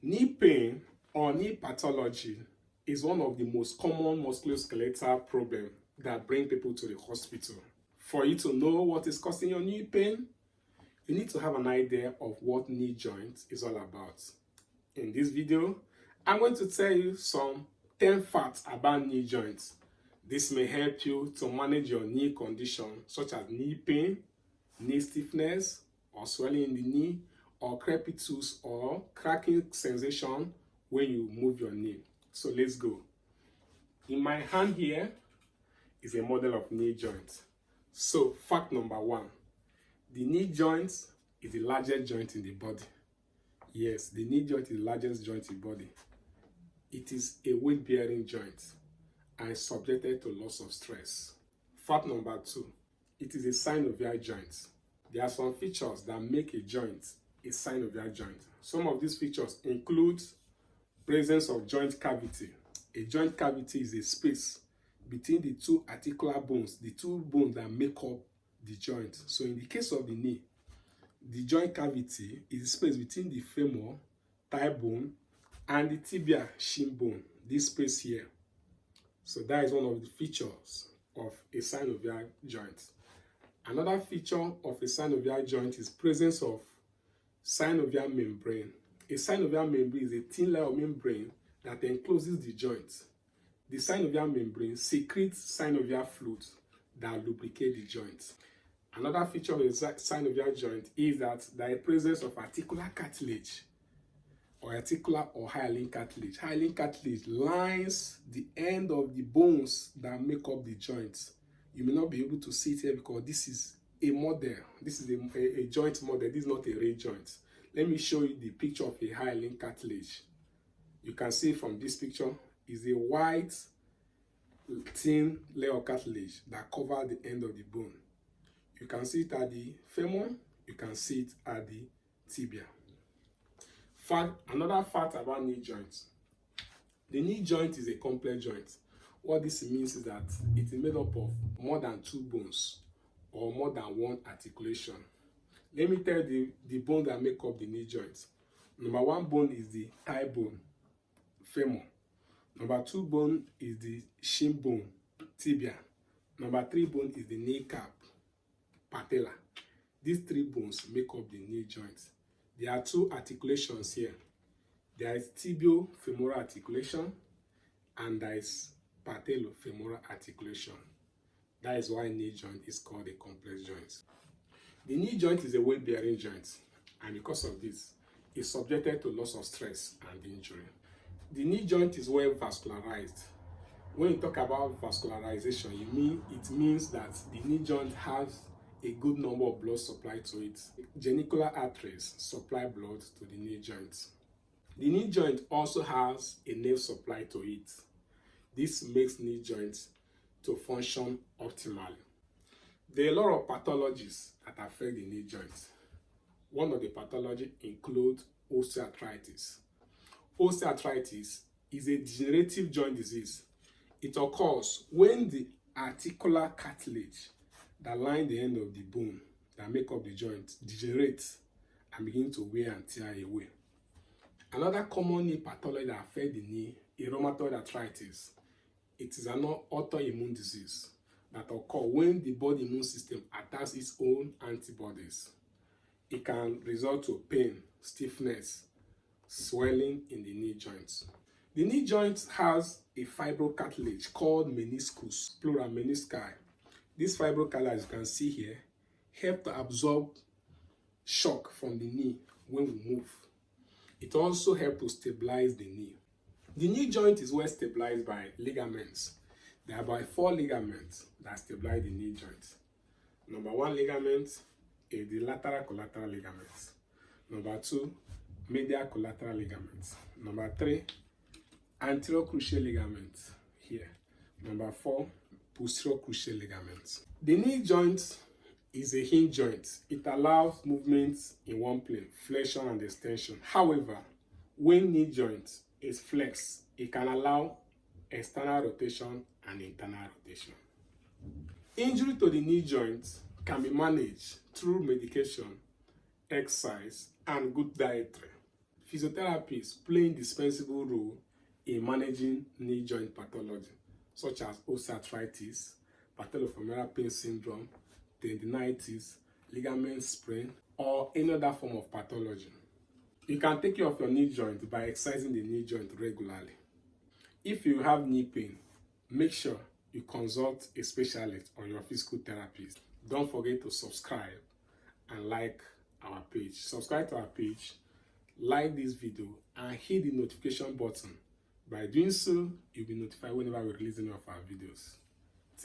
Knee pain or knee pathology is one of the most common musculoskeletal problems that bring people to the hospital. For you to know what is causing your knee pain, you need to have an idea of what knee joint is all about. In this video, I'm going to tell you some 10 facts about knee joints. This may help you to manage your knee condition such as knee pain, knee stiffness, or swelling in the knee, or crepitus or cracking sensation when you move your knee. So let's go. In my hand here is a model of knee joint. So fact number 1, the knee joint is the largest joint in the body. Yes, the knee joint is the largest joint in the body. It is a weight-bearing joint and is subjected to loss of stress. Fact number 2, it is a synovial joint. There are some features that make a joint a synovial joint. Some of these features include presence of joint cavity. A joint cavity is a space between the two articular bones, the two bones that make up the joint. So in the case of the knee, the joint cavity is a space between the femur, thigh bone, and the tibia shin bone, this space here. So that is one of the features of a synovial joint. Another feature of a synovial joint is presence of synovial membrane. A synovial membrane is a thin layer of membrane that encloses the joint. The synovial membrane secretes synovial fluid that lubricate the joint. Another feature of a synovial joint is that there is presence of articular cartilage or articular or hyaline cartilage. Hyaline cartilage lines the end of the bones that make up the joint. You may not be able to see it here because this is a model. This is a joint model. This is not a real joint. Let me show you the picture of a hyaline cartilage. You can see from this picture is a white thin layer of cartilage that covers the end of the bone. You can see it at the femur. You can see it at the tibia. Another fact about knee joints. The knee joint is a complex joint. What this means is that it is made up of more than 2 bones or more than 1 articulation. Let me tell you the bone that make up the knee joint. Number 1 bone is the thigh bone, femur. Number 2 bone is the shin bone, tibia. Number 3 bone is the kneecap, patella. These 3 bones make up the knee joint. There are 2 articulations here. There is tibio-femoral articulation and there is patello-femoral articulation. That is why knee joint is called a complex joint. The knee joint is a weight-bearing joint, and because of this, it's subjected to loss of stress and injury. The knee joint is well vascularized. When you talk about vascularization, it means that the knee joint has a good number of blood supply to it. Genicular arteries supply blood to the knee joint. The knee joint also has a nerve supply to it. This makes knee joints to function optimally. There are a lot of pathologies that affect the knee joint. One of the pathologies includes osteoarthritis. Osteoarthritis is a degenerative joint disease. It occurs when the articular cartilage that line the end of the bone that make up the joint degenerates and begin to wear and tear away. Another common knee pathology that affects the knee is rheumatoid arthritis. It is an autoimmune disease that occurs when the body immune system attacks its own antibodies. It can result to pain, stiffness, swelling in the knee joints. The knee joint has a fibrocartilage called meniscus, plural menisci. This fibrocartilage, you can see here, helps to absorb shock from the knee when we move. It also helps to stabilize the knee. The knee joint is well stabilized by ligaments. There are about 4 ligaments that stabilize the knee joint. Number 1 ligament is the lateral collateral ligament. Number 2, medial collateral ligament. Number 3, anterior cruciate ligament here. Number 4, posterior cruciate ligament. The knee joint is a hinge joint. It allows movements in one plane, flexion and extension. However, when knee joint is flexed, it can allow external rotation and internal rotation. Injury to the knee joint can be managed through medication, exercise, and good dietary. Physiotherapists play indispensable role in managing knee joint pathology, such as osteoarthritis, patello-femoral pain syndrome, tendinitis, ligament sprain, or any other form of pathology. You can take care of your knee joint by exercising the knee joint regularly. If you have knee pain, make sure you consult a specialist or your physical therapist. Don't forget to subscribe and like our page. Subscribe to our page, like this video, and hit the notification button. By doing so, you'll be notified whenever we release any of our videos.